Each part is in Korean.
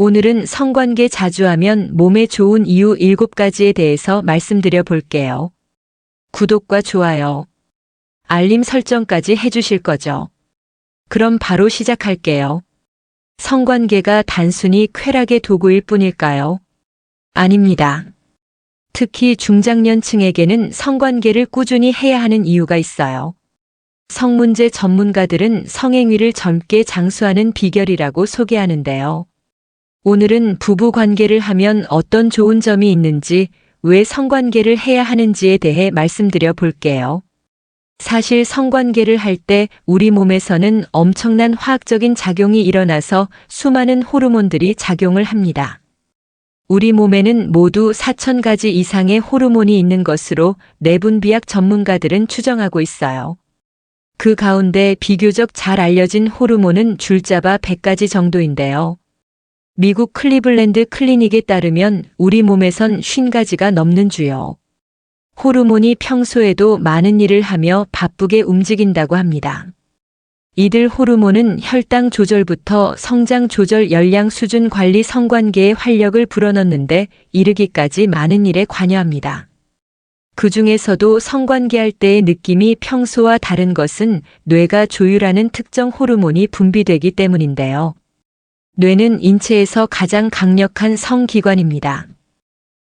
오늘은 성관계 자주 하면 몸에 좋은 이유 7가지에 대해서 말씀드려 볼게요. 구독과 좋아요, 알림 설정까지 해주실 거죠? 그럼 바로 시작할게요. 성관계가 단순히 쾌락의 도구일 뿐일까요? 아닙니다. 특히 중장년층에게는 성관계를 꾸준히 해야 하는 이유가 있어요. 성문제 전문가들은 성행위를 젊게 장수하는 비결이라고 소개하는데요. 오늘은 부부 관계를 하면 어떤 좋은 점이 있는지, 왜 성관계를 해야 하는지에 대해 말씀드려 볼게요. 사실 성관계를 할 때 우리 몸에서는 엄청난 화학적인 작용이 일어나서 수많은 호르몬들이 작용을 합니다. 우리 몸에는 모두 4,000가지 이상의 호르몬이 있는 것으로 내분비학 전문가들은 추정하고 있어요. 그 가운데 비교적 잘 알려진 호르몬은 줄잡아 100가지 정도인데요. 미국 클리블랜드 클리닉에 따르면 우리 몸에선 50가지가 넘는 주요 호르몬이 평소에도 많은 일을 하며 바쁘게 움직인다고 합니다. 이들 호르몬은 혈당 조절부터 성장 조절, 열량 수준 관리, 성관계에 활력을 불어넣는데 이르기까지 많은 일에 관여합니다. 그 중에서도 성관계할 때의 느낌이 평소와 다른 것은 뇌가 조율하는 특정 호르몬이 분비되기 때문인데요. 뇌는 인체에서 가장 강력한 성기관입니다.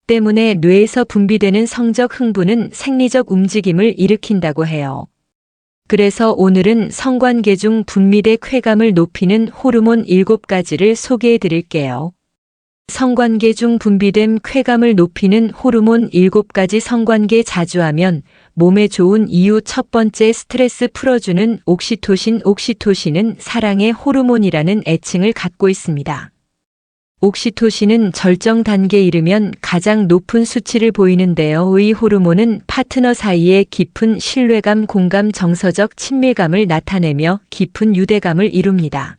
때문에 뇌에서 분비되는 성적 흥분은 생리적 움직임을 일으킨다고 해요. 그래서 오늘은 성관계 중 분비돼 쾌감을 높이는 호르몬 7가지를 소개해 드릴게요. 성관계 중 분비된 쾌감을 높이는 호르몬 7가지. 성관계 자주 하면 몸에 좋은 이유. 첫 번째, 스트레스 풀어주는 옥시토신. 옥시토신은 사랑의 호르몬이라는 애칭을 갖고 있습니다. 옥시토신은 절정 단계에 이르면 가장 높은 수치를 보이는데요. 이 호르몬은 파트너 사이의 깊은 신뢰감, 공감, 정서적 친밀감을 나타내며 깊은 유대감을 이룹니다.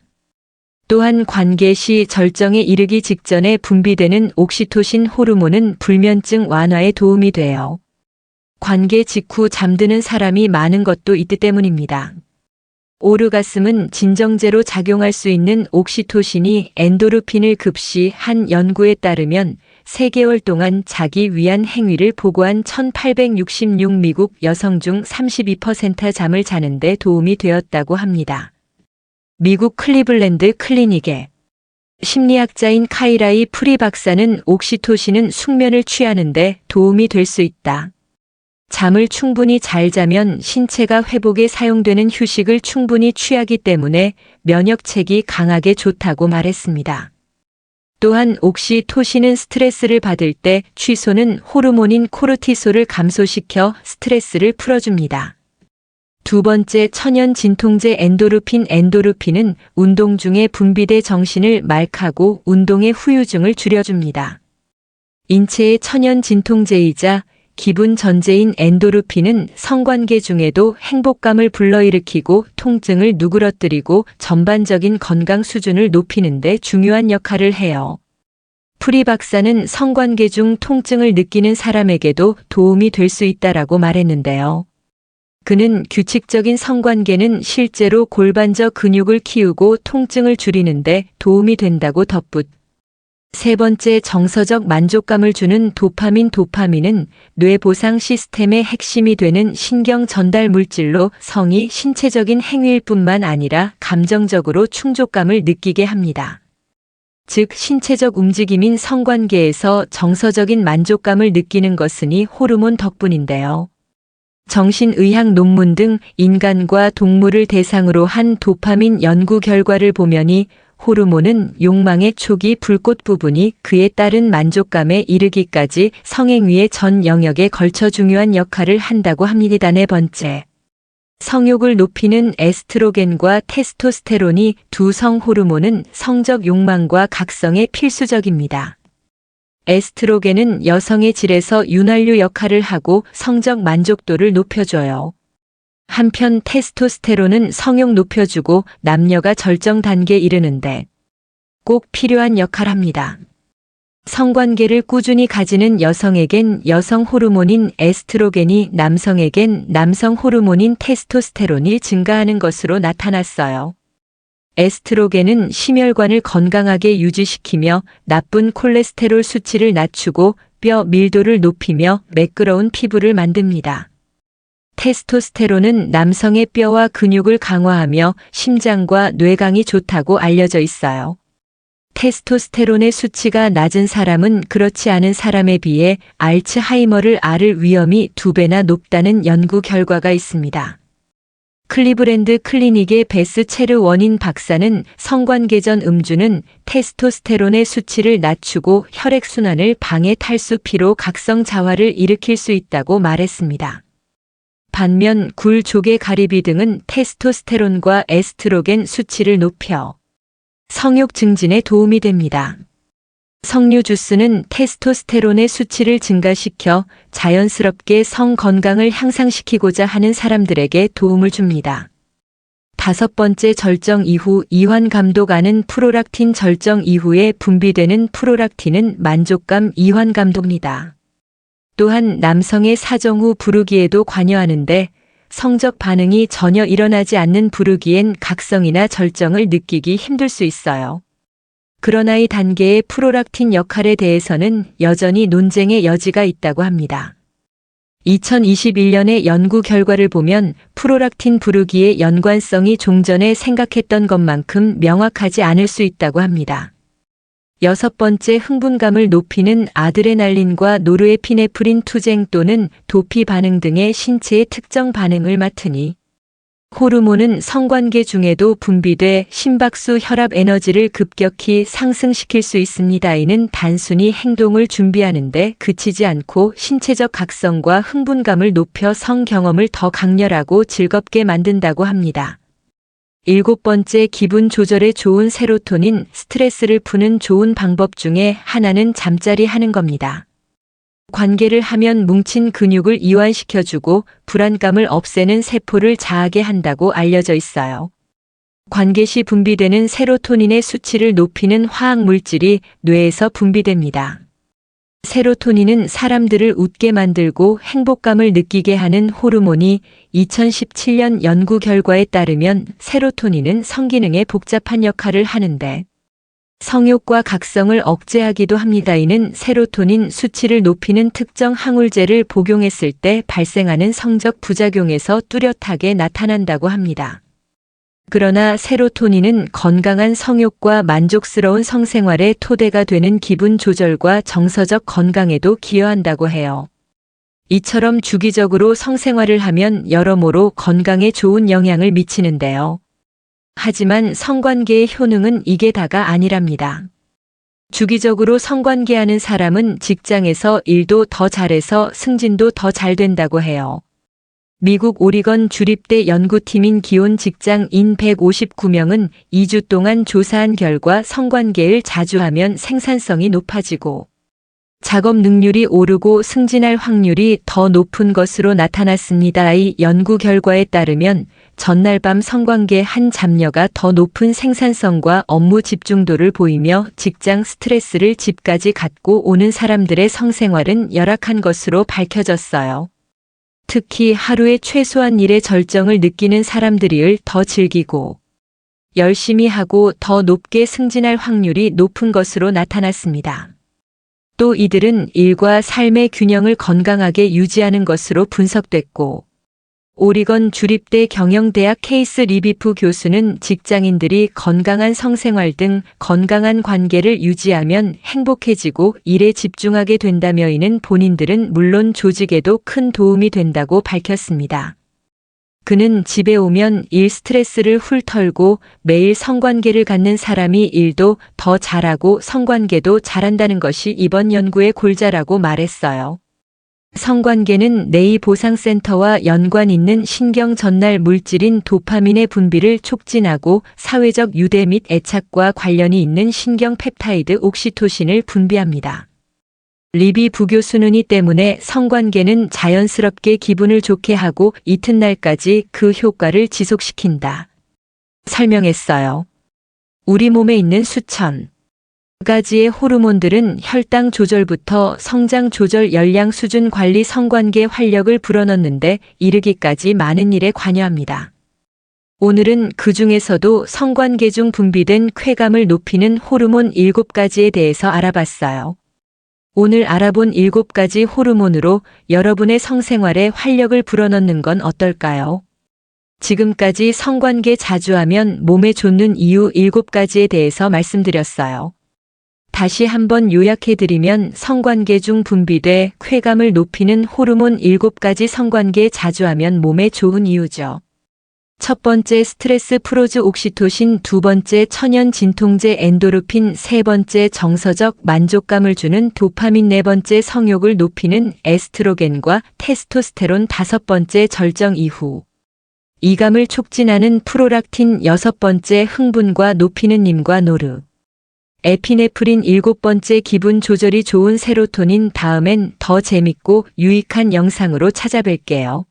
또한 관계 시 절정에 이르기 직전에 분비되는 옥시토신 호르몬은 불면증 완화에 도움이 돼요. 관계 직후 잠드는 사람이 많은 것도 이때 때문입니다. 오르가슴은 진정제로 작용할 수 있는 옥시토신이 엔도르핀을 급시한 연구에 따르면 3개월 동안 자기 위한 행위를 보고한 1866 미국 여성 중 32% 잠을 자는데 도움이 되었다고 합니다. 미국 클리블랜드 클리닉의 심리학자인 카이라이 프리 박사는 옥시토신은 숙면을 취하는데 도움이 될 수 있다. 잠을 충분히 잘 자면 신체가 회복에 사용되는 휴식을 충분히 취하기 때문에 면역책이 강하게 좋다고 말했습니다. 또한 옥시토신은 스트레스를 받을 때 취소는 호르몬인 코르티솔을 감소시켜 스트레스를 풀어줍니다. 두 번째, 천연 진통제 엔도르핀. 엔도르핀은 운동 중에 분비돼 정신을 맑하고 운동의 후유증을 줄여줍니다. 인체의 천연 진통제이자 기분 전제인 엔도르핀은 성관계 중에도 행복감을 불러일으키고 통증을 누그러뜨리고 전반적인 건강 수준을 높이는 데 중요한 역할을 해요. 프리 박사는 성관계 중 통증을 느끼는 사람에게도 도움이 될 수 있다라고 말했는데요. 그는 규칙적인 성관계는 실제로 골반저 근육을 키우고 통증을 줄이는데 도움이 된다고 덧붙. 세 번째, 정서적 만족감을 주는 도파민. 도파민은 뇌 보상 시스템의 핵심이 되는 신경 전달 물질로 성이 신체적인 행위일 뿐만 아니라 감정적으로 충족감을 느끼게 합니다. 즉, 신체적 움직임인 성관계에서 정서적인 만족감을 느끼는 것은 이 호르몬 덕분인데요. 정신의학 논문 등 인간과 동물을 대상으로 한 도파민 연구 결과를 보면 이 호르몬은 욕망의 초기 불꽃 부분이 그에 따른 만족감에 이르기까지 성행위의 전 영역에 걸쳐 중요한 역할을 한다고 합니다. 네 번째, 성욕을 높이는 에스트로겐과 테스토스테론이 두 성 호르몬은 성적 욕망과 각성에 필수적입니다. 에스트로겐은 여성의 질에서 윤활유 역할을 하고 성적 만족도를 높여줘요. 한편 테스토스테론은 성욕 높여주고 남녀가 절정 단계에 이르는데 꼭 필요한 역할을 합니다. 성관계를 꾸준히 가지는 여성에겐 여성 호르몬인 에스트로겐이, 남성에겐 남성 호르몬인 테스토스테론이 증가하는 것으로 나타났어요. 에스트로겐은 심혈관을 건강하게 유지시키며 나쁜 콜레스테롤 수치를 낮추고 뼈 밀도를 높이며 매끄러운 피부를 만듭니다. 테스토스테론은 남성의 뼈와 근육을 강화하며 심장과 뇌강이 좋다고 알려져 있어요. 테스토스테론의 수치가 낮은 사람은 그렇지 않은 사람에 비해 알츠하이머를 앓을 위험이 2배나 높다는 연구 결과가 있습니다. 클리브랜드 클리닉의 베스 체르 원인 박사는 성관계 전 음주는 테스토스테론의 수치를 낮추고 혈액순환을 방해 탈수 피로 각성 자화를 일으킬 수 있다고 말했습니다. 반면 굴, 조개, 가리비 등은 테스토스테론과 에스트로겐 수치를 높여 성욕 증진에 도움이 됩니다. 석류 주스는 테스토스테론의 수치를 증가시켜 자연스럽게 성 건강을 향상시키고자 하는 사람들에게 도움을 줍니다. 5번째, 절정 이후 이완 감독안은 프로락틴. 절정 이후에 분비되는 프로락틴은 만족감 이완 감독입니다. 또한 남성의 사정 후 부르기에도 관여하는데 성적 반응이 전혀 일어나지 않는 부르기엔 각성이나 절정을 느끼기 힘들 수 있어요. 그러나 이 단계의 프로락틴 역할에 대해서는 여전히 논쟁의 여지가 있다고 합니다. 2021년의 연구 결과를 보면 프로락틴 부르기의 연관성이 종전에 생각했던 것만큼 명확하지 않을 수 있다고 합니다. 6번째, 흥분감을 높이는 아드레날린과 노르에피네프린 투쟁 또는 도피 반응 등의 신체의 특정 반응을 맡으니 호르몬은 성관계 중에도 분비돼 심박수, 혈압, 에너지를 급격히 상승시킬 수 있습니다. 이는 단순히 행동을 준비하는데 그치지 않고 신체적 각성과 흥분감을 높여 성 경험을 더 강렬하고 즐겁게 만든다고 합니다. 7번째, 기분 조절에 좋은 세로토닌. 스트레스를 푸는 좋은 방법 중에 하나는 잠자리 하는 겁니다. 관계를 하면 뭉친 근육을 이완시켜주고 불안감을 없애는 세포를 자하게 한다고 알려져 있어요. 관계 시 분비되는 세로토닌의 수치를 높이는 화학 물질이 뇌에서 분비됩니다. 세로토닌은 사람들을 웃게 만들고 행복감을 느끼게 하는 호르몬이 2017년 연구 결과에 따르면 세로토닌은 성기능에 복잡한 역할을 하는데 성욕과 각성을 억제하기도 합니다. 이는 세로토닌 수치를 높이는 특정 항우제를 복용했을 때 발생하는 성적 부작용에서 뚜렷하게 나타난다고 합니다. 그러나 세로토닌은 건강한 성욕과 만족스러운 성생활의 토대가 되는 기분 조절과 정서적 건강에도 기여한다고 해요. 이처럼 주기적으로 성생활을 하면 여러모로 건강에 좋은 영향을 미치는데요. 하지만 성관계의 효능은 이게 다가 아니랍니다. 주기적으로 성관계하는 사람은 직장에서 일도 더 잘해서 승진도 더 잘 된다고 해요. 미국 오리건 주립대 연구팀인 기혼 직장인 159명은 2주 동안 조사한 결과 성관계를 자주 하면 생산성이 높아지고 작업 능률이 오르고 승진할 확률이 더 높은 것으로 나타났습니다. 이 연구 결과에 따르면 전날 밤 성관계 한 잡녀가 더 높은 생산성과 업무 집중도를 보이며 직장 스트레스를 집까지 갖고 오는 사람들의 성생활은 열악한 것으로 밝혀졌어요. 특히 하루에 최소한 일의 절정을 느끼는 사람들이 더 즐기고 열심히 하고 더 높게 승진할 확률이 높은 것으로 나타났습니다. 또 이들은 일과 삶의 균형을 건강하게 유지하는 것으로 분석됐고 오리건 주립대 경영대학 케이스 리비프 교수는 직장인들이 건강한 성생활 등 건강한 관계를 유지하면 행복해지고 일에 집중하게 된다며 이는 본인들은 물론 조직에도 큰 도움이 된다고 밝혔습니다. 그는 집에 오면 일 스트레스를 훌털고 매일 성관계를 갖는 사람이 일도 더 잘하고 성관계도 잘한다는 것이 이번 연구의 골자라고 말했어요. 성관계는 뇌의 보상센터와 연관 있는 신경 전달 물질인 도파민의 분비를 촉진하고 사회적 유대 및 애착과 관련이 있는 신경 펩타이드 옥시토신을 분비합니다. 리비 부교수는 이 때문에 성관계는 자연스럽게 기분을 좋게 하고 이튿날까지 그 효과를 지속시킨다. 설명했어요. 우리 몸에 있는 수천 가지의 호르몬들은 혈당 조절부터 성장 조절, 열량 수준 관리, 성관계 활력을 불어넣는데 이르기까지 많은 일에 관여합니다. 오늘은 그 중에서도 성관계 중 분비된 쾌감을 높이는 호르몬 7가지에 대해서 알아봤어요. 오늘 알아본 7가지 호르몬으로 여러분의 성생활에 활력을 불어넣는 건 어떨까요? 지금까지 성관계 자주 하면 몸에 좋는 이유 7가지에 대해서 말씀드렸어요. 다시 한번 요약해드리면 성관계 중 분비돼 쾌감을 높이는 호르몬 7가지 성관계 자주 하면 몸에 좋은 이유죠. 첫 번째 스트레스 프로즈 옥시토신, 두 번째 천연 진통제 엔도르핀, 세 번째 정서적 만족감을 주는 도파민, 네 번째 성욕을 높이는 에스트로겐과 테스토스테론, 다섯 번째 절정 이후 이감을 촉진하는 프로락틴, 여섯 번째 흥분과 높이는 님과 노르 에피네프린, 일곱 번째 기분 조절이 좋은 세로토닌. 다음엔 더 재밌고 유익한 영상으로 찾아뵐게요.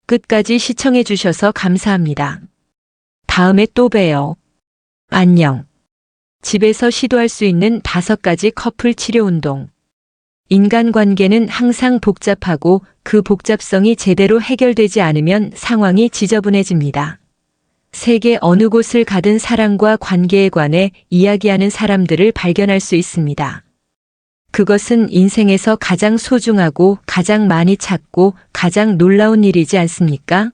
끝까지 시청해 주셔서 감사합니다. 다음에 또 봬요. 안녕. 집에서 시도할 수 있는 5가지 커플 치료 운동. 인간관계는 항상 복잡하고 그 복잡성이 제대로 해결되지 않으면 상황이 지저분해집니다. 세계 어느 곳을 가든 사랑과 관계에 관해 이야기하는 사람들을 발견할 수 있습니다. 그것은 인생에서 가장 소중하고 가장 많이 찾고 가장 놀라운 일이지 않습니까?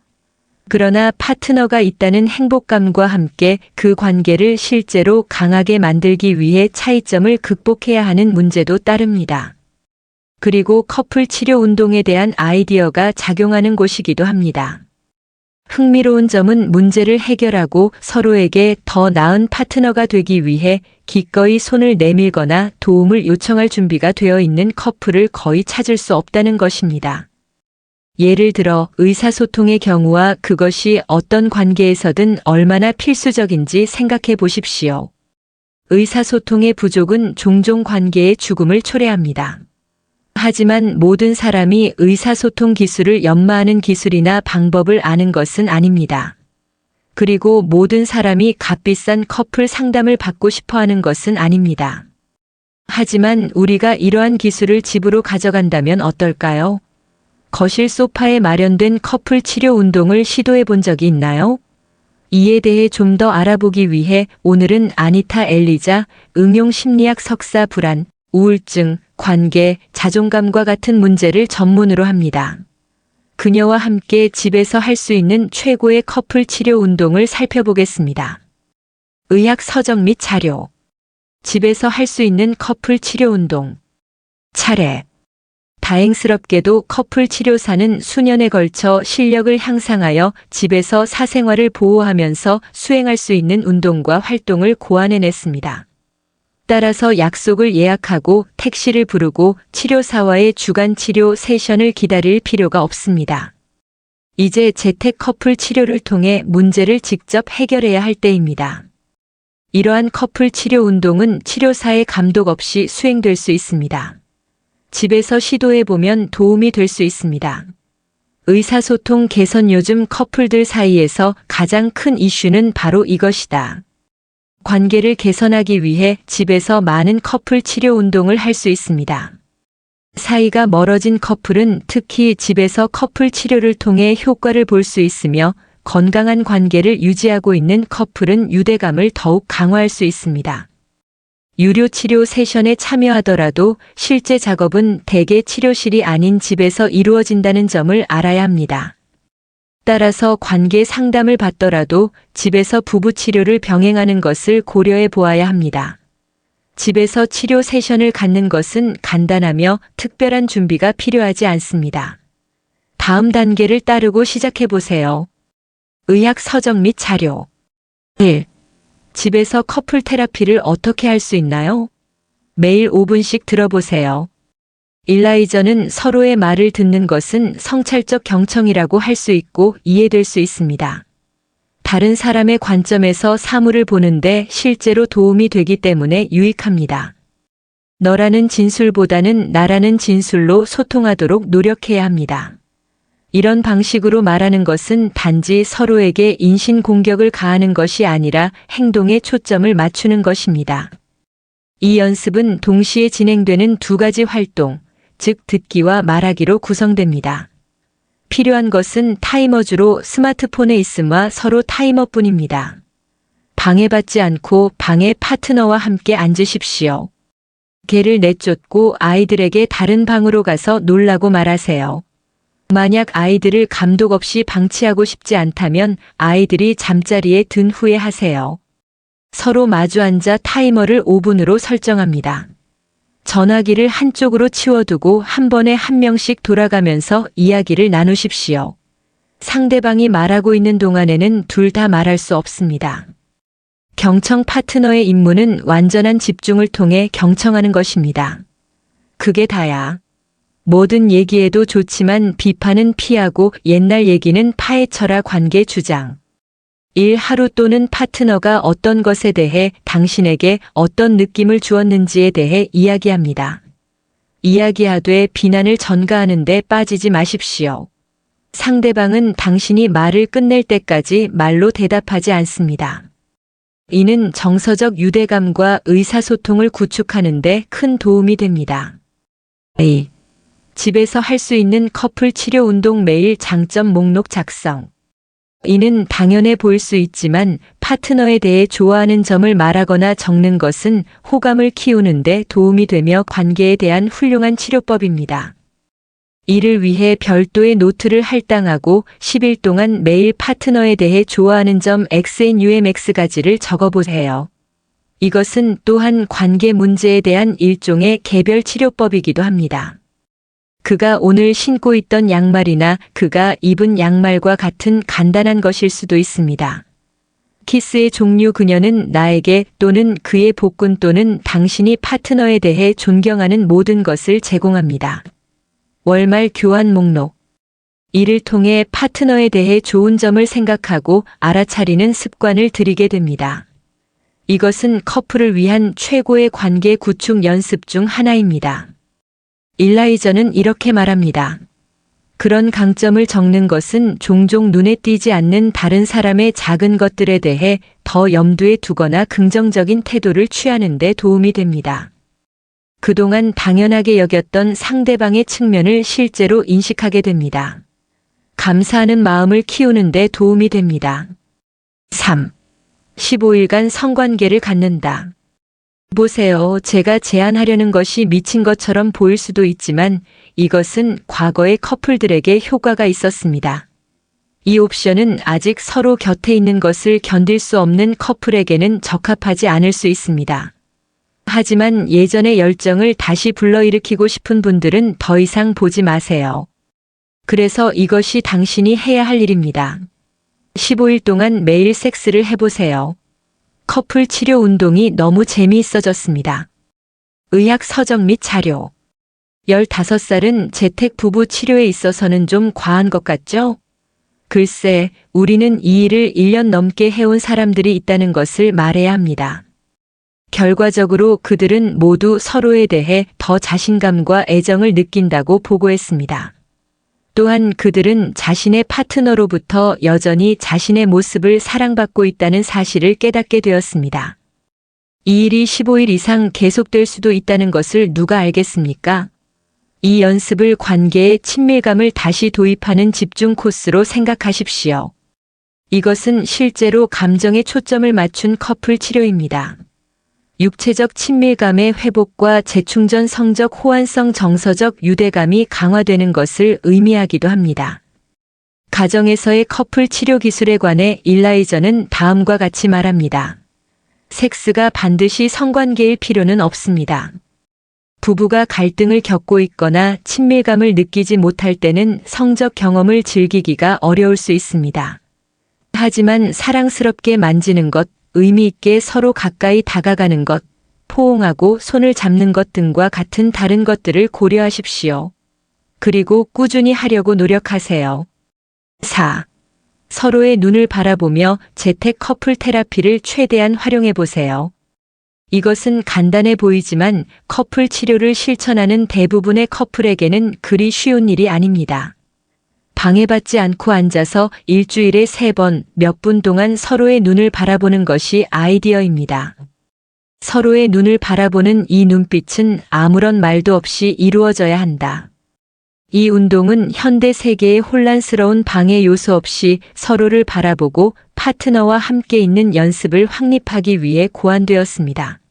그러나 파트너가 있다는 행복감과 함께 그 관계를 실제로 강하게 만들기 위해 차이점을 극복해야 하는 문제도 따릅니다. 그리고 커플 치료 운동에 대한 아이디어가 작용하는 곳이기도 합니다. 흥미로운 점은 문제를 해결하고 서로에게 더 나은 파트너가 되기 위해 기꺼이 손을 내밀거나 도움을 요청할 준비가 되어 있는 커플을 거의 찾을 수 없다는 것입니다. 예를 들어 의사소통의 경우와 그것이 어떤 관계에서든 얼마나 필수적인지 생각해 보십시오. 의사소통의 부족은 종종 관계의 죽음을 초래합니다. 하지만 모든 사람이 의사소통 기술을 연마하는 기술이나 방법을 아는 것은 아닙니다. 그리고 모든 사람이 값비싼 커플 상담을 받고 싶어 하는 것은 아닙니다. 하지만 우리가 이러한 기술을 집으로 가져간다면 어떨까요? 거실 소파에 마련된 커플 치료 운동을 시도해 본 적이 있나요? 이에 대해 좀 더 알아보기 위해 오늘은 아니타 엘리자, 응용심리학 석사, 불안, 우울증, 관계, 자존감과 같은 문제를 전문으로 합니다. 그녀와 함께 집에서 할 수 있는 최고의 커플 치료 운동을 살펴보겠습니다. 의학 서적 및 자료. 집에서 할 수 있는 커플 치료 운동. 차례. 다행스럽게도 커플 치료사는 수년에 걸쳐 실력을 향상하여 집에서 사생활을 보호하면서 수행할 수 있는 운동과 활동을 고안해냈습니다. 따라서 약속을 예약하고 택시를 부르고 치료사와의 주간 치료 세션을 기다릴 필요가 없습니다. 이제 재택 커플 치료를 통해 문제를 직접 해결해야 할 때입니다. 이러한 커플 치료 운동은 치료사의 감독 없이 수행될 수 있습니다. 집에서 시도해보면 도움이 될 수 있습니다. 의사소통 개선. 요즘 커플들 사이에서 가장 큰 이슈는 바로 이것이다. 관계를 개선하기 위해 집에서 많은 커플 치료 운동을 할 수 있습니다. 사이가 멀어진 커플은 특히 집에서 커플 치료를 통해 효과를 볼 수 있으며 건강한 관계를 유지하고 있는 커플은 유대감을 더욱 강화할 수 있습니다. 유료 치료 세션에 참여하더라도 실제 작업은 대개 치료실이 아닌 집에서 이루어진다는 점을 알아야 합니다. 따라서 관계 상담을 받더라도 집에서 부부 치료를 병행하는 것을 고려해 보아야 합니다. 집에서 치료 세션을 갖는 것은 간단하며 특별한 준비가 필요하지 않습니다. 다음 단계를 따르고 시작해 보세요. 의학 서적 및 자료. 1. 집에서 커플 테라피를 어떻게 할 수 있나요? 매일 5분씩 들어보세요. 일라이저는 서로의 말을 듣는 것은 성찰적 경청이라고 할 수 있고 이해될 수 있습니다. 다른 사람의 관점에서 사물을 보는데 실제로 도움이 되기 때문에 유익합니다. 너라는 진술보다는 나라는 진술로 소통하도록 노력해야 합니다. 이런 방식으로 말하는 것은 단지 서로에게 인신공격을 가하는 것이 아니라 행동에 초점을 맞추는 것입니다. 이 연습은 동시에 진행되는 2가지 활동, 즉 듣기와 말하기로 구성됩니다. 필요한 것은 타이머주로 스마트폰에 있음과 서로 타이머뿐입니다. 방해받지 않고 방해 파트너와 함께 앉으십시오. 개를 내쫓고 아이들에게 다른 방으로 가서 놀라고 말하세요. 만약 아이들을 감독 없이 방치하고 싶지 않다면 아이들이 잠자리에 든 후에 하세요. 서로 마주 앉아 타이머를 5분으로 설정합니다. 전화기를 한쪽으로 치워두고 한 번에 한 명씩 돌아가면서 이야기를 나누십시오. 상대방이 말하고 있는 동안에는 둘 다 말할 수 없습니다. 경청 파트너의 임무는 완전한 집중을 통해 경청하는 것입니다. 그게 다야. 뭐든 얘기해도 좋지만 비판은 피하고 옛날 얘기는 파헤쳐라 관계 주장. 일 하루 또는 파트너가 어떤 것에 대해 당신에게 어떤 느낌을 주었는지에 대해 이야기합니다. 이야기하되 비난을 전가하는 데 빠지지 마십시오. 상대방은 당신이 말을 끝낼 때까지 말로 대답하지 않습니다. 이는 정서적 유대감과 의사소통을 구축하는 데 큰 도움이 됩니다. A. 집에서 할 수 있는 커플 치료 운동 매일 장점 목록 작성. 이는 당연해 보일 수 있지만 파트너에 대해 좋아하는 점을 말하거나 적는 것은 호감을 키우는 데 도움이 되며 관계에 대한 훌륭한 치료법입니다. 이를 위해 별도의 노트를 할당하고 10일 동안 매일 파트너에 대해 좋아하는 점 XNUMX가지를 적어보세요. 이것은 또한 관계 문제에 대한 일종의 개별 치료법이기도 합니다. 그가 오늘 신고 있던 양말이나 그가 입은 양말과 같은 간단한 것일 수도 있습니다. 키스의 종류 그녀는 나에게 또는 그의 복근 또는 당신이 파트너에 대해 존경하는 모든 것을 제공합니다. 월말 교환 목록. 이를 통해 파트너에 대해 좋은 점을 생각하고 알아차리는 습관을 들이게 됩니다. 이것은 커플을 위한 최고의 관계 구축 연습 중 하나입니다. 일라이저는 이렇게 말합니다. 그런 강점을 적는 것은 종종 눈에 띄지 않는 다른 사람의 작은 것들에 대해 더 염두에 두거나 긍정적인 태도를 취하는 데 도움이 됩니다. 그동안 당연하게 여겼던 상대방의 측면을 실제로 인식하게 됩니다. 감사하는 마음을 키우는 데 도움이 됩니다. 3. 15일간 성관계를 갖는다. 보세요. 제가 제안하려는 것이 미친 것처럼 보일 수도 있지만 이것은 과거의 커플들에게 효과가 있었습니다. 이 옵션은 아직 서로 곁에 있는 것을 견딜 수 없는 커플에게는 적합하지 않을 수 있습니다. 하지만 예전의 열정을 다시 불러일으키고 싶은 분들은 더 이상 보지 마세요. 그래서 이것이 당신이 해야 할 일입니다. 15일 동안 매일 섹스를 해보세요. 커플 치료 운동이 너무 재미있어졌습니다. 의학 서적 및 자료. 15살은 재택 부부 치료에 있어서는 좀 과한 것 같죠? 글쎄, 우리는 이 일을 1년 넘게 해온 사람들이 있다는 것을 말해야 합니다. 결과적으로 그들은 모두 서로에 대해 더 자신감과 애정을 느낀다고 보고했습니다. 또한 그들은 자신의 파트너로부터 여전히 자신의 모습을 사랑받고 있다는 사실을 깨닫게 되었습니다. 이 일이 15일 이상 계속될 수도 있다는 것을 누가 알겠습니까? 이 연습을 관계의 친밀감을 다시 도입하는 집중 코스로 생각하십시오. 이것은 실제로 감정에 초점을 맞춘 커플 치료입니다. 육체적 친밀감의 회복과 재충전 성적 호환성 정서적 유대감이 강화되는 것을 의미하기도 합니다. 가정에서의 커플 치료 기술에 관해 일라이저는 다음과 같이 말합니다. 섹스가 반드시 성관계일 필요는 없습니다. 부부가 갈등을 겪고 있거나 친밀감을 느끼지 못할 때는 성적 경험을 즐기기가 어려울 수 있습니다. 하지만 사랑스럽게 만지는 것, 의미 있게 서로 가까이 다가가는 것, 포옹하고 손을 잡는 것 등과 같은 다른 것들을 고려하십시오. 그리고 꾸준히 하려고 노력하세요. 4. 서로의 눈을 바라보며 재택 커플 테라피를 최대한 활용해 보세요. 이것은 간단해 보이지만 커플 치료를 실천하는 대부분의 커플에게는 그리 쉬운 일이 아닙니다. 방해받지 않고 앉아서 일주일에 3번 몇 분 동안 서로의 눈을 바라보는 것이 아이디어입니다. 서로의 눈을 바라보는 이 눈빛은 아무런 말도 없이 이루어져야 한다. 이 운동은 현대 세계의 혼란스러운 방해 요소 없이 서로를 바라보고 파트너와 함께 있는 연습을 확립하기 위해 고안되었습니다.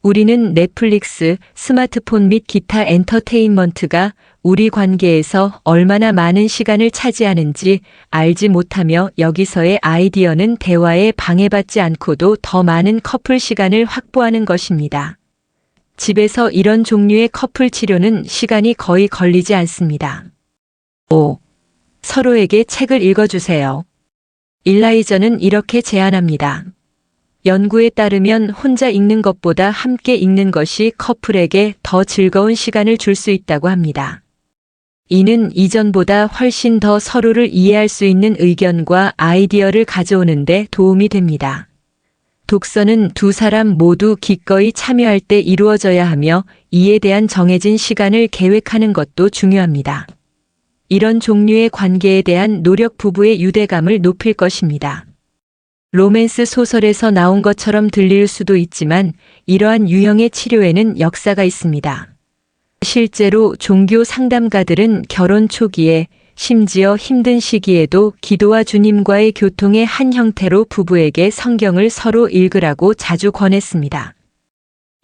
우리는 넷플릭스, 스마트폰 및 기타 엔터테인먼트가 우리 관계에서 얼마나 많은 시간을 차지하는지 알지 못하며 여기서의 아이디어는 대화에 방해받지 않고도 더 많은 커플 시간을 확보하는 것입니다. 집에서 이런 종류의 커플 치료는 시간이 거의 걸리지 않습니다. 5. 서로에게 책을 읽어주세요. 일라이저는 이렇게 제안합니다. 연구에 따르면 혼자 읽는 것보다 함께 읽는 것이 커플에게 더 즐거운 시간을 줄 수 있다고 합니다. 이는 이전보다 훨씬 더 서로를 이해할 수 있는 의견과 아이디어를 가져오는데 도움이 됩니다. 독서는 두 사람 모두 기꺼이 참여할 때 이루어져야 하며 이에 대한 정해진 시간을 계획하는 것도 중요합니다. 이런 종류의 관계에 대한 노력 부부의 유대감을 높일 것입니다. 로맨스 소설에서 나온 것처럼 들릴 수도 있지만 이러한 유형의 치료에는 역사가 있습니다. 실제로 종교 상담가들은 결혼 초기에 심지어 힘든 시기에도 기도와 주님과의 교통의 한 형태로 부부에게 성경을 서로 읽으라고 자주 권했습니다.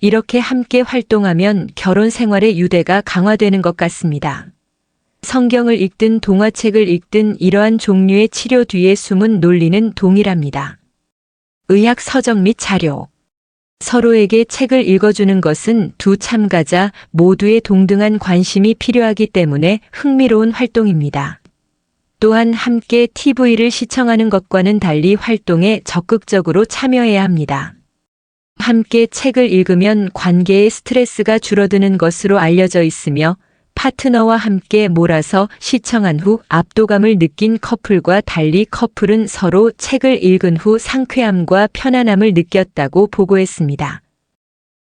이렇게 함께 활동하면 결혼 생활의 유대가 강화되는 것 같습니다. 성경을 읽든 동화책을 읽든 이러한 종류의 치료 뒤에 숨은 논리는 동일합니다. 의학 서적 및 자료. 서로에게 책을 읽어주는 것은 두 참가자 모두의 동등한 관심이 필요하기 때문에 흥미로운 활동입니다. 또한 함께 TV를 시청하는 것과는 달리 활동에 적극적으로 참여해야 합니다. 함께 책을 읽으면 관계의 스트레스가 줄어드는 것으로 알려져 있으며 파트너와 함께 몰아서 시청한 후 압도감을 느낀 커플과 달리 커플은 서로 책을 읽은 후 상쾌함과 편안함을 느꼈다고 보고했습니다.